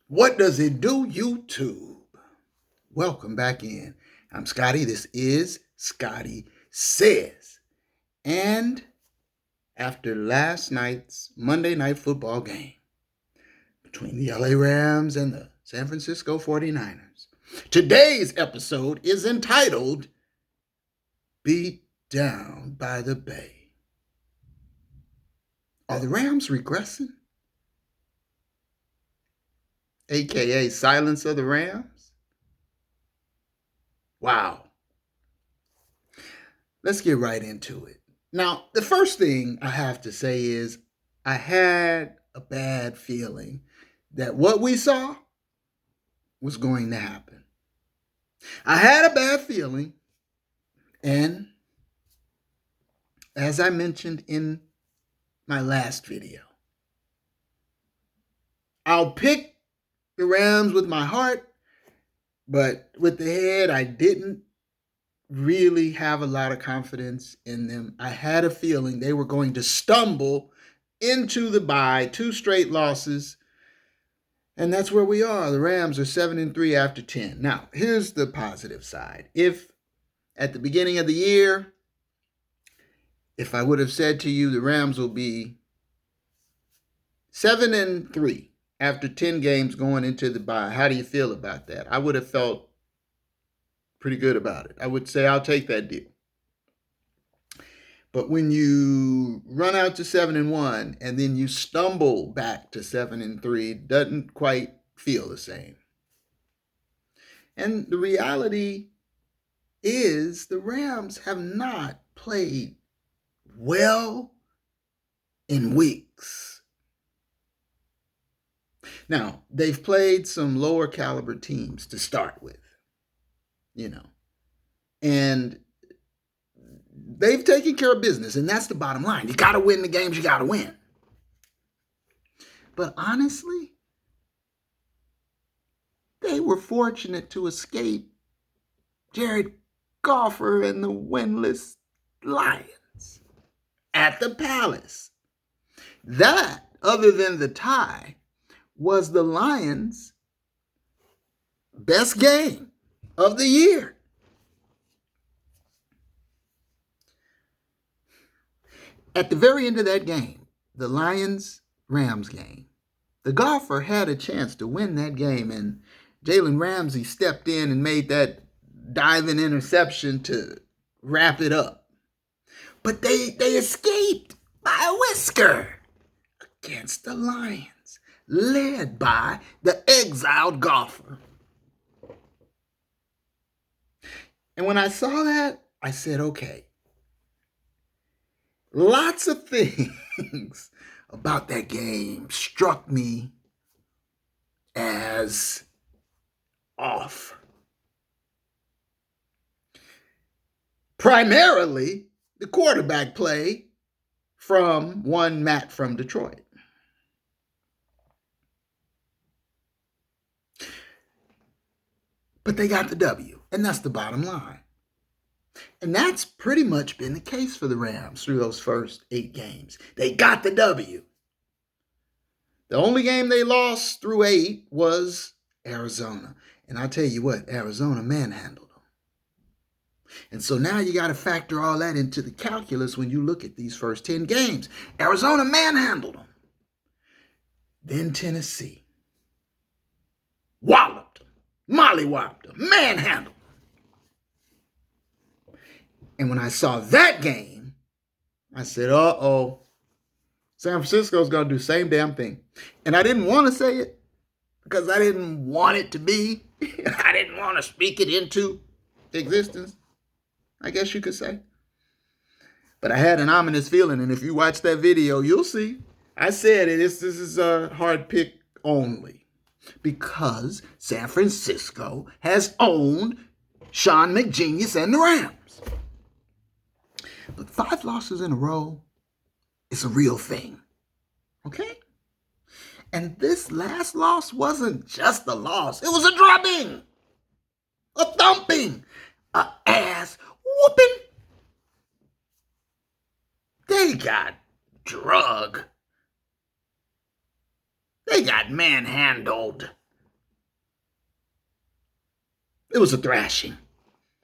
What does it do, YouTube? Welcome back in. I'm Scotty. This is Scotty Says. And after last night's Monday night football game between the LA Rams and the San Francisco 49ers, today's episode is entitled Beat Down by the Bay. Are the Rams regressing? AKA Silence of the Rams? Wow. Let's get right into it. Now, the first thing I have to say is I had a bad feeling that what we saw was going to happen. I had a bad feeling, and as I mentioned in my last video, I'll pick the Rams with my heart, but with the head, I didn't really have a lot of confidence in them. I had a feeling they were going to stumble into the bye, 2 straight losses, and that's where we are. The Rams are 7-3 after 10. Now, here's the positive side. If at the beginning of the year, if I would have said to you the Rams will be 7-3 after 10 games going into the bye, how do you feel about that? I would have felt pretty good about it. I would say I'll take that deal. But when you run out to 7-1 and then you stumble back to 7-3, it doesn't quite feel the same. And the reality is the Rams have not played well in weeks. Now, they've played some lower caliber teams to start with, and they've taken care of business, and that's the bottom line. You got to win the games you got to win. But honestly, they were fortunate to escape Jared Goff and the winless Lions at the Palace. That, other than the tie, was the Lions' best game of the year. At the very end of that game, the Lions-Rams game, the golfer had a chance to win that game, and Jalen Ramsey stepped in and made that diving interception to wrap it up. But they escaped by a whisker against the Lions, led by the exiled golfer. And when I saw that, I said, okay, lots of things about that game struck me as off. Primarily, the quarterback play from one Matt from Detroit. But they got the W, and that's the bottom line. And that's pretty much been the case for the Rams through those first 8 games. They got the W. The only game they lost through 8 was Arizona. And I'll tell you what, Arizona manhandled them. And so now you got to factor all that into the calculus when you look at these first 10 games. Arizona manhandled them. Then Tennessee walloped them, mollywopped them, manhandled them. And when I saw that game, I said, uh-oh, San Francisco's going to do the same damn thing. And I didn't want to say it because I didn't want it to be. I didn't want to speak it into existence, I guess you could say. But I had an ominous feeling, and if you watch that video, you'll see. I said it. This is a hard pick only because San Francisco has owned Sean McGenius and the Rams. But 5 losses in a row is a real thing, okay? And this last loss wasn't just a loss. It was a drubbing, a thumping, a ass whooping. They got drug. They got manhandled It was a thrashing,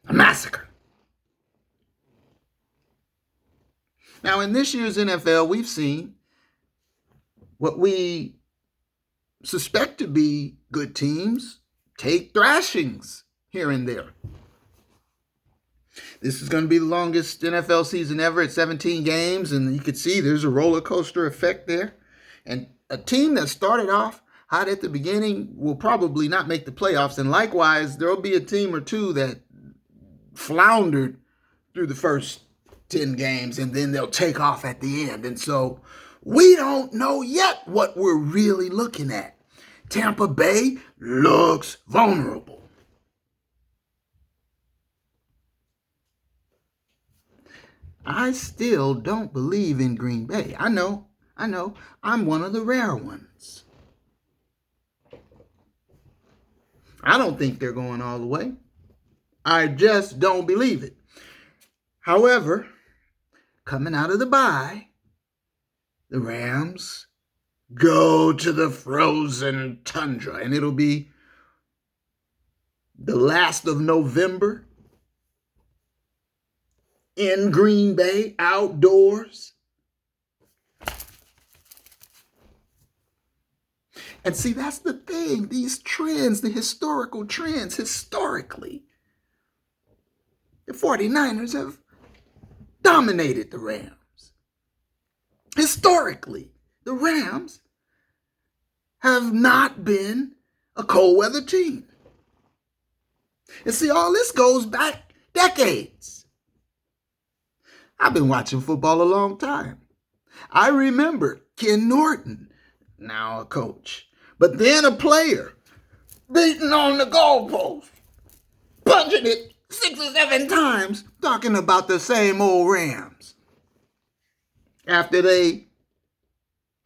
a massacre. Now, in this year's NFL, we've seen what we suspect to be good teams take thrashings here and there. This is going to be the longest NFL season ever at 17 games, and you can see there's a roller coaster effect there. And a team that started off hot at the beginning will probably not make the playoffs, and likewise, there will be a team or two that floundered through the first 10 games, and then they'll take off at the end. And so we don't know yet what we're really looking at. Tampa Bay looks vulnerable. I still don't believe in Green Bay. I know. I'm one of the rare ones. I don't think they're going all the way. I just don't believe it. However, coming out of the bye, the Rams go to the frozen tundra, and it'll be the last of November in Green Bay, outdoors. And see, that's the thing. These trends, the historical trends, historically, the 49ers have dominated the Rams. Historically, the Rams have not been a cold weather team. And see, all this goes back decades. I've been watching football a long time. I remember Ken Norton, now a coach, but then a player, beating on the goalpost, punching it 6 or 7 times, talking about the same old Rams. After they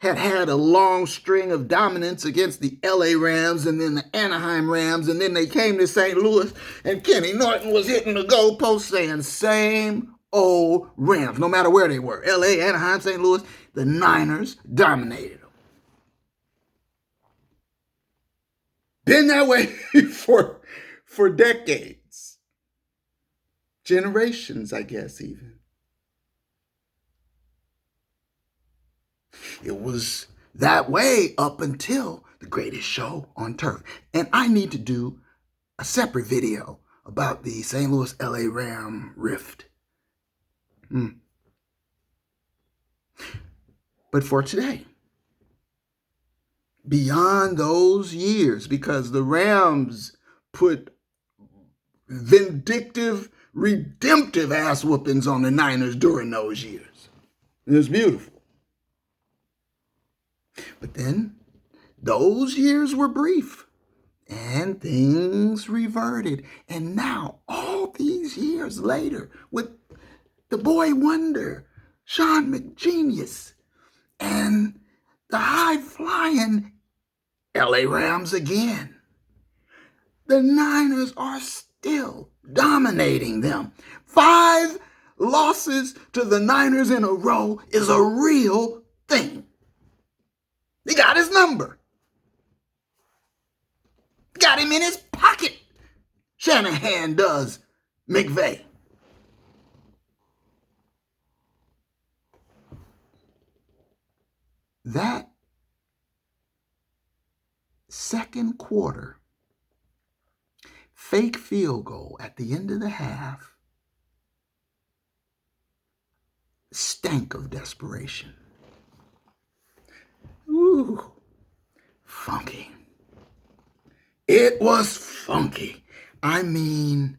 had a long string of dominance against the LA Rams and then the Anaheim Rams, and then they came to St. Louis, and Kenny Norton was hitting the goalpost saying, same old Rams, no matter where they were. LA, Anaheim, St. Louis, the Niners dominated them. Been that way for decades. Generations, I guess, even. It was that way up until the greatest show on turf. And I need to do a separate video about the St. Louis LA Ram rift. But for today, beyond those years, because the Rams put vindictive, redemptive ass whoopings on the Niners during those years. It was beautiful. But then those years were brief and things reverted. And now, all these years later, with the boy wonder, Sean McGenius, and the high-flying LA Rams again, the Niners are still dominating them. 5 losses to the Niners in a row is a real thing. They got his number. Got him in his pocket. Shanahan does McVay. That second quarter fake field goal at the end of the half stank of desperation. Ooh, funky. It was funky. I mean,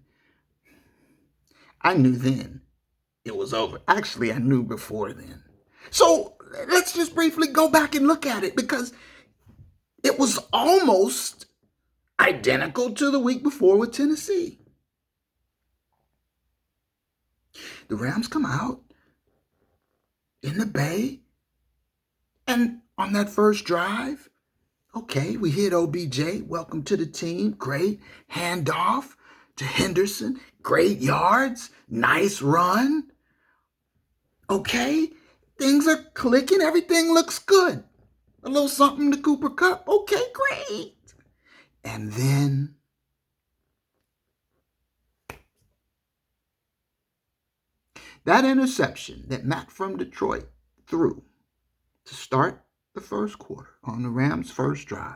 I knew then it was over. Actually, I knew before then. So let's just briefly go back and look at it, because it was almost identical to the week before with Tennessee. The Rams come out in the Bay, and on that first drive, okay, we hit OBJ, welcome to the team, great. Handoff to Henderson, great yards, nice run. Okay, things are clicking, everything looks good. A little something to Cooper Kupp, okay, great. And then That interception that Matt from Detroit threw to start the first quarter on the Rams' first drive.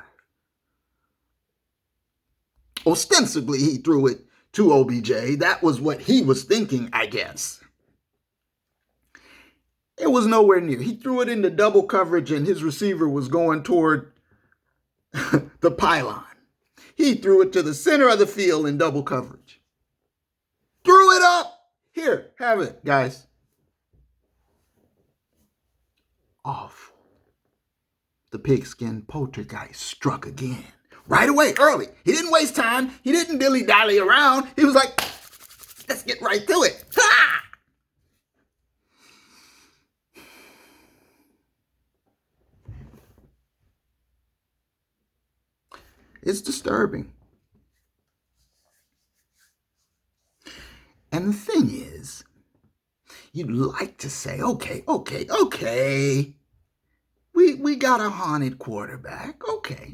Ostensibly, he threw it to OBJ. That was what he was thinking, I guess. It was nowhere near. He threw it into double coverage, and his receiver was going toward the pylon. He threw it to the center of the field in double coverage. Threw it up. Here, have it, guys. Awful. The Pigskin Poltergeist struck again. Right away, early. He didn't waste time. He didn't dilly-dally around. He was like, let's get right to it. Ha! It's disturbing. And the thing is, you'd like to say, okay. We got a haunted quarterback. Okay.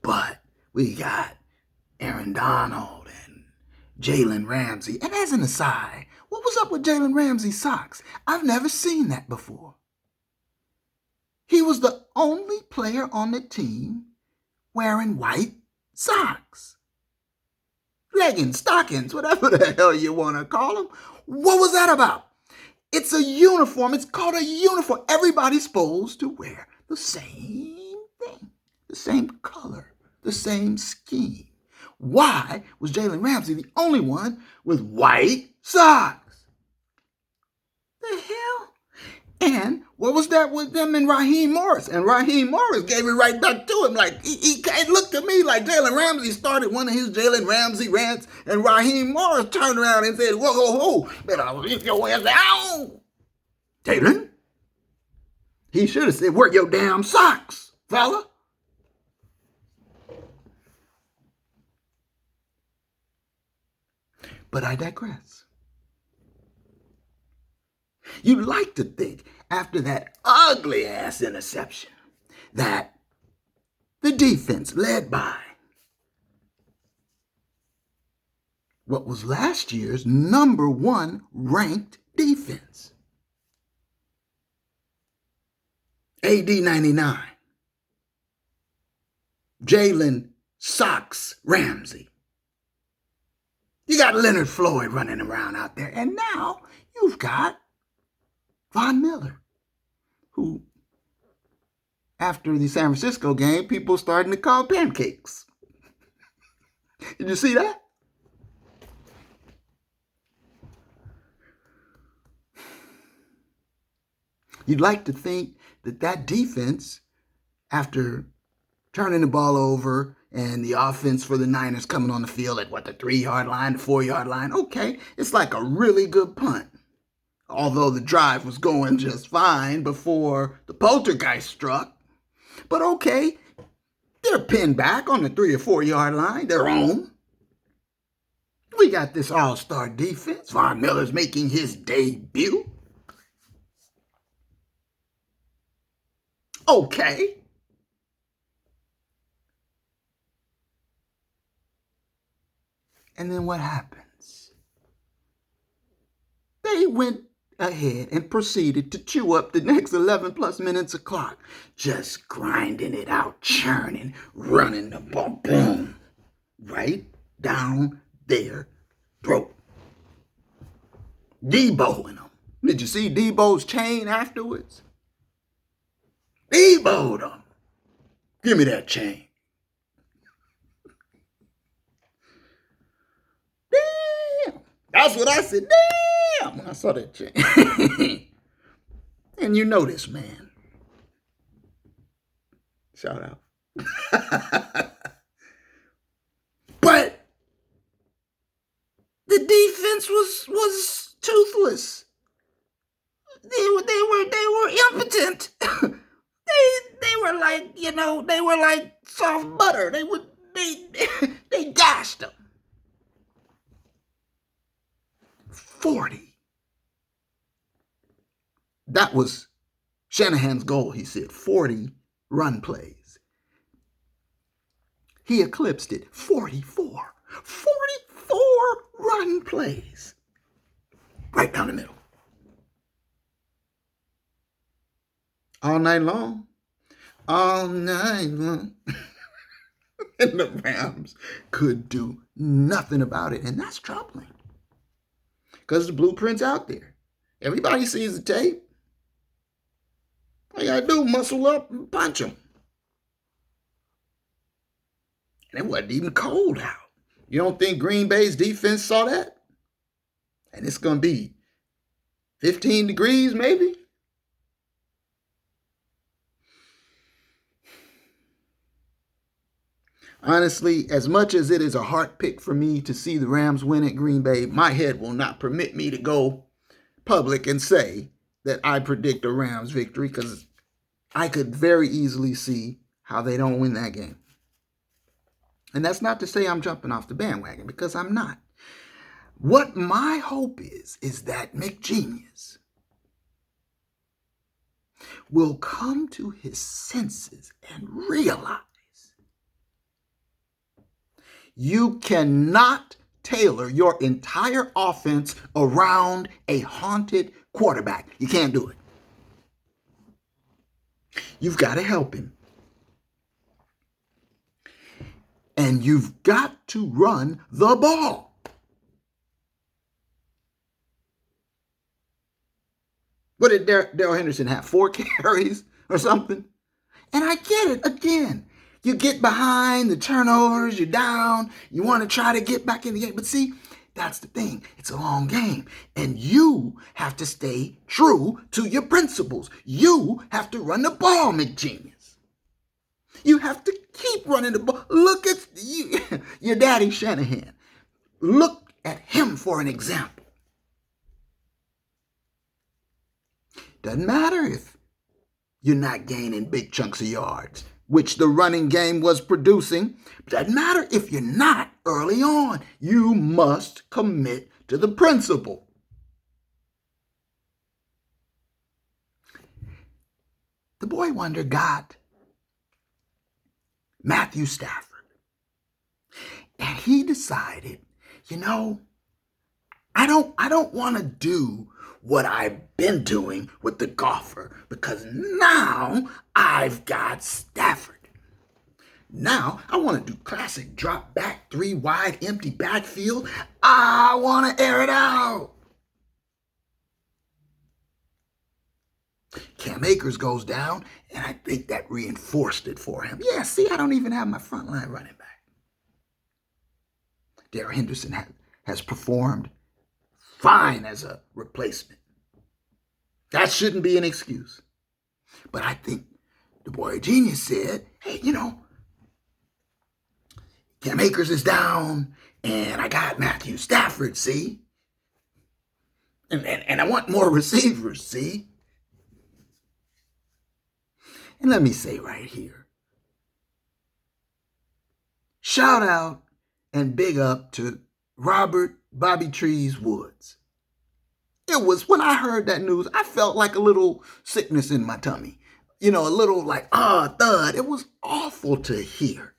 But we got Aaron Donald and Jalen Ramsey. And as an aside, what was up with Jalen Ramsey's socks? I've never seen that before. He was the only player on the team wearing white socks. Leggings, stockings, whatever the hell you want to call them. What was that about? It's a uniform. It's called a uniform. Everybody's supposed to wear the same thing, the same color, the same scheme. Why was Jalen Ramsey the only one with white socks? The hell? And what was that with them and Raheem Morris? And Raheem Morris gave it right back to him. Like, it looked to me like Jalen Ramsey started one of his Jalen Ramsey rants, and Raheem Morris turned around and said, whoa, better leave your ass down. Jalen? He should have said, work your damn socks, fella. But I digress. You'd like to think, after that ugly-ass interception, that the defense led by what was last year's number one ranked defense, AD 99, Jalen Socks Ramsey. You got Leonard Floyd running around out there, and now you've got Von Miller, who, after the San Francisco game, people starting to call pancakes. Did you see that? You'd like to think that defense, after turning the ball over and the offense for the Niners coming on the field at, the 3-yard line, the 4-yard line, okay, it's like a really good punt. Although the drive was going just fine before the poltergeist struck. But okay, they're pinned back on the 3 or 4-yard line. They're on. We got this all-star defense. Von Miller's making his debut. Okay. And then what happens? They went ahead and proceeded to chew up the next 11 plus minutes of clock, just grinding it out, churning, running the ball, boom, right down their throat. Deboing them. Did you see Debo's chain afterwards? Deboed them. Give me that chain. Damn. That's what I said. Damn. When I saw that chain. And you know this, man. Shout out. But the defense was toothless. They were impotent. They were like, they were like soft butter. They gashed them. 40. That was Shanahan's goal, he said. 40 run plays. He eclipsed it. 44. 44 run plays. right down the middle. All night long. All night long. And the Rams could do nothing about it. And that's troubling. Because the blueprint's out there. Everybody sees the tape. All you gotta do, muscle up and punch them. And it wasn't even cold out. You don't think Green Bay's defense saw that? And it's going to be 15 degrees maybe? Honestly, as much as it is a heart pick for me to see the Rams win at Green Bay, my head will not permit me to go public and say that I predict a Rams victory, because I could very easily see how they don't win that game. And that's not to say I'm jumping off the bandwagon, because I'm not. What my hope is that McGenius will come to his senses and realize you cannot tailor your entire offense around a haunted quarterback. You can't do it. You've got to help him. And you've got to run the ball. What did Darrell Henderson have? 4 carries or something? And I get it. Again, you get behind, the turnovers, you're down, you want to try to get back in the game. But see, that's the thing. It's a long game. And you have to stay true to your principles. You have to run the ball, McGenius. You have to keep running the ball. Look at you, your daddy Shanahan. Look at him for an example. Doesn't matter if you're not gaining big chunks of yards, which the running game was producing. Doesn't matter if you're not early on. You must commit to the principle. The boy wonder got Matthew Stafford. And he decided, I don't want to do what I've been doing with the golfer, because now I've got Stafford. Now I want to do classic drop back, 3 wide, empty backfield. I want to air it out. Cam Akers goes down, and I think that reinforced it for him. Yeah, see, I don't even have my front line running back. Darrell Henderson has performed fine as a replacement. That shouldn't be an excuse. But I think the boy genius said, hey, Cam Akers is down, and I got Matthew Stafford, see? And I want more receivers, see? And let me say right here, shout out and big up to Robert Bobby Trees Woods. It was, when I heard that news, I felt like a little sickness in my tummy. A little like, thud. It was awful to hear.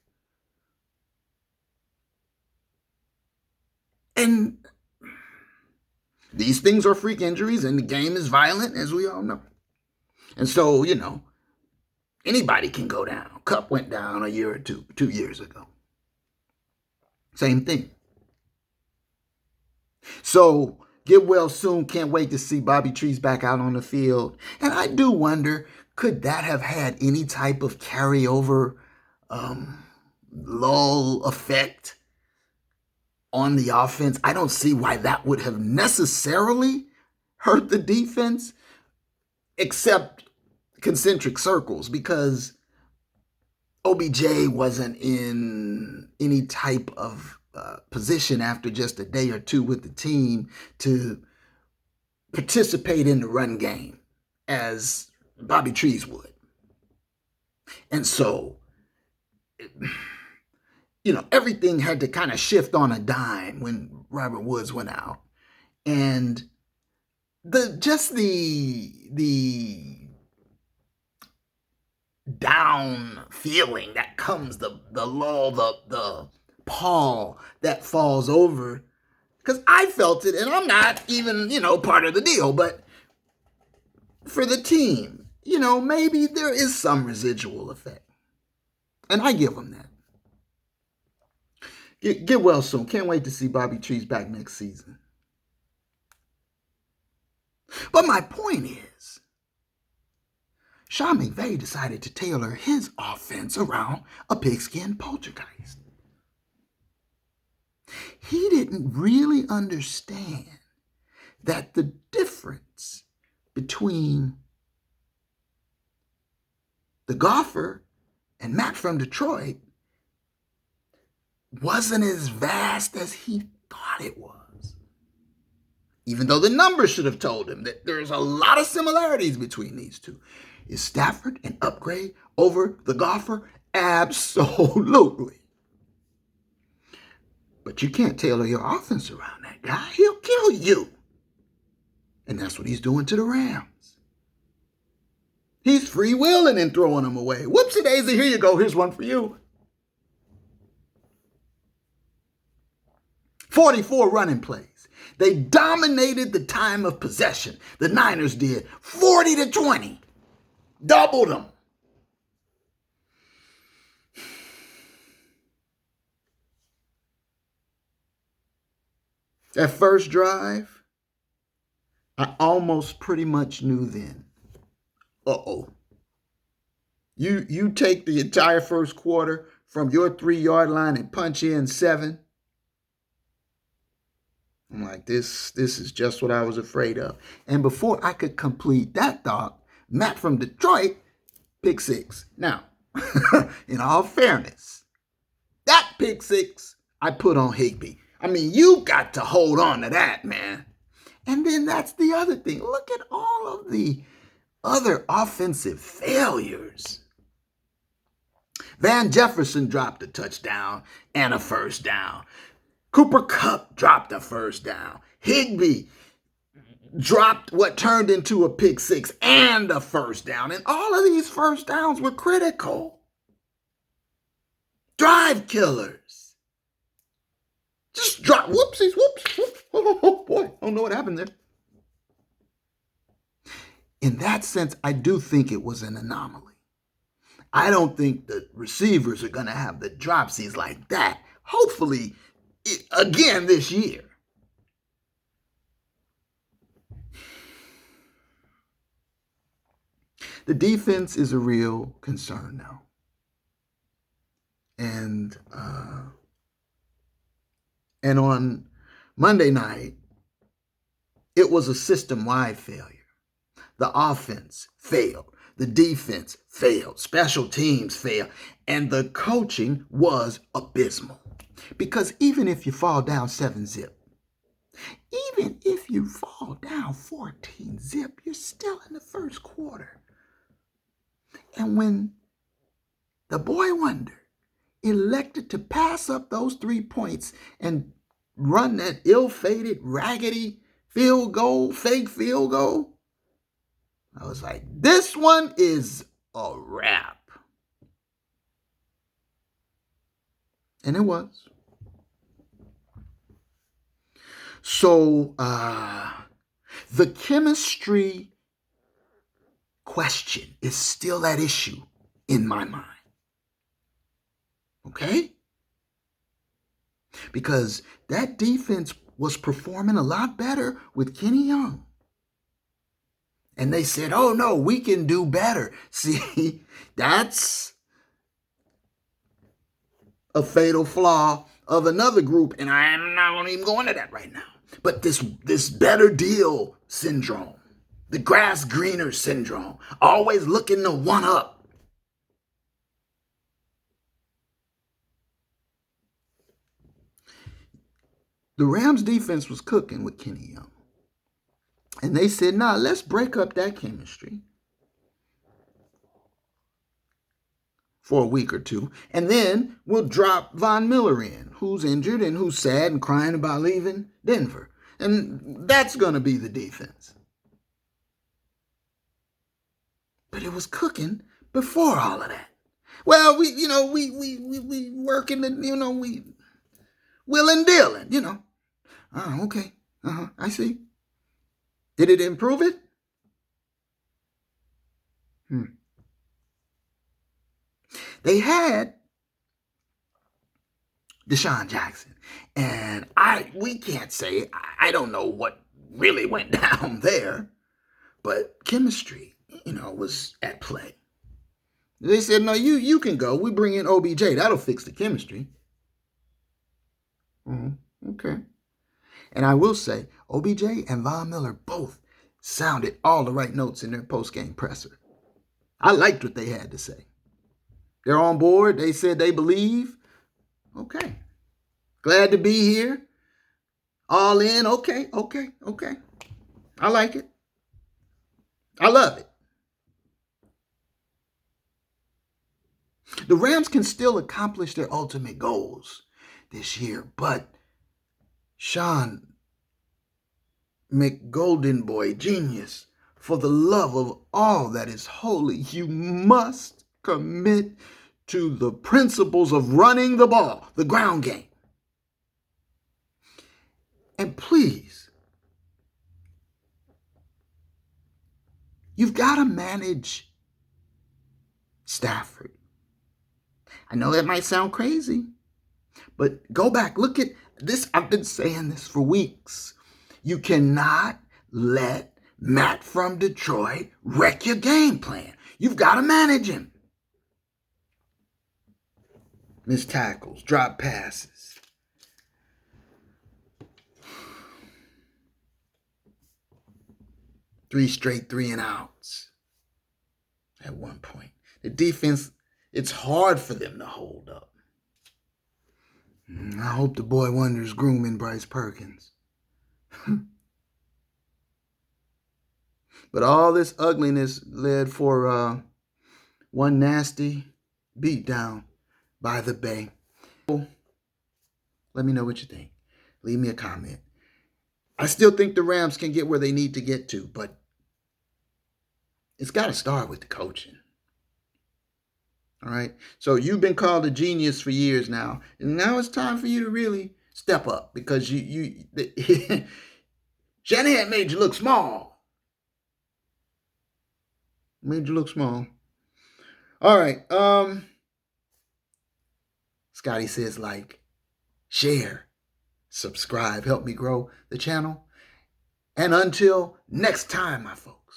And these things are freak injuries, and the game is violent, as we all know. And so, anybody can go down. Cup went down a year or 2 years ago. Same thing. So, get well soon. Can't wait to see Bobby Trees back out on the field. And I do wonder, could that have had any type of carryover lull effect on the offense? I don't see why that would have necessarily hurt the defense, except concentric circles, because OBJ wasn't in any type of position after just a day or 2 with the team to participate in the run game as Bobby Trees would. And so, everything had to kind of shift on a dime when Robert Woods went out. And the down feeling that comes, the lull, the pall that falls over Because I felt it, and I'm not even, part of the deal, but for the team, maybe there is some residual effect. And I give them that. Get well soon. Can't wait to see Bobby Trees back next season. But my point is, Sean McVay decided to tailor his offense around a Pigskin Poltergeist. He didn't really understand that the difference between the golfer and Matt from Detroit wasn't as vast as he thought it was. Even though the numbers should have told him that there's a lot of similarities between these two. Is Stafford an upgrade over the golfer? Absolutely. But you can't tailor your offense around that guy. He'll kill you. And that's what he's doing to the Rams. He's freewheeling and throwing them away. Whoopsie daisy, here you go. Here's one for you. 44 running plays. They dominated the time of possession. The Niners did 40-20. Doubled them. That first drive, I almost pretty much knew then. You take the entire first quarter from your 3-yard line and punch in 7. I'm like, this is just what I was afraid of. And before I could complete that thought, Matt from Detroit, pick 6. Now, in all fairness, that pick 6 I put on Higbee. I mean, you got to hold on to that, man. And then that's the other thing. Look at all of the other offensive failures. Van Jefferson dropped a touchdown and a first down. Cooper Kupp dropped a first down. Higbee dropped what turned into a pick 6 and a first down. And all of these first downs were critical. Drive killers. Just drop, whoopsies, whoops. Oh, boy, I don't know what happened there. In that sense, I do think it was an anomaly. I don't think the receivers are going to have the dropsies like that. Hopefully, again this year. The defense is a real concern now. And on Monday night, it was a system-wide failure. The offense failed. The defense failed. Special teams failed. And the coaching was abysmal. Because even if you fall down 7-zip, even if you fall down 14-zip, you're still in the first quarter. And when the boy wonder elected to pass up those 3 points and run that ill-fated, raggedy field goal, fake field goal, I was like, this one is a wrap. And it was. So the chemistry question is still at issue in my mind. Okay? Because that defense was performing a lot better with Kenny Young. And they said, oh, no, we can do better. See, that's a fatal flaw of another group, and I'm not going to even go into that right now. But this better deal syndrome, the grass greener syndrome, always looking to one up. The Rams defense was cooking with Kenny Young. And they said, nah, let's break up that chemistry for a week or two. And then we'll drop Von Miller in, who's injured and who's sad and crying about leaving Denver. And that's going to be the defense. But it was cooking before all of that. Well, we working and, we wheeling dealing, Oh, okay. I see. Did it improve it? They had Deshaun Jackson, and we can't say, I don't know what really went down there, but chemistry, was at play. They said, no, you can go. We bring in OBJ. That'll fix the chemistry. Okay. And I will say, OBJ and Von Miller both sounded all the right notes in their post-game presser. I liked what they had to say. They're on board. They said they believe. Okay. Glad to be here. All in. Okay. I like it. I love it. The Rams can still accomplish their ultimate goals this year, but Sean McGoldenboy, genius, for the love of all that is holy, you must commit to the principles of running the ball, the ground game. And please, you've got to manage Stafford. I know that might sound crazy, but go back, look at this. I've been saying this for weeks. You cannot let Matt from Detroit wreck your game plan. You've got to manage him. Missed tackles, drop passes. Three straight 3-and-outs at one point. The defense, it's hard for them to hold up. I hope the boy wonders grooming Bryce Perkins. But all this ugliness led for one nasty beatdown by the Bay. Let me know what you think. Leave me a comment. I still think the Rams can get where they need to get to, but it's got to start with the coaching. All right. So you've been called a genius for years now, and now it's time for you to really step up because Shanahan made you look small. Made you look small. All right. Scotty says like, share, subscribe, help me grow the channel. And until next time, my folks.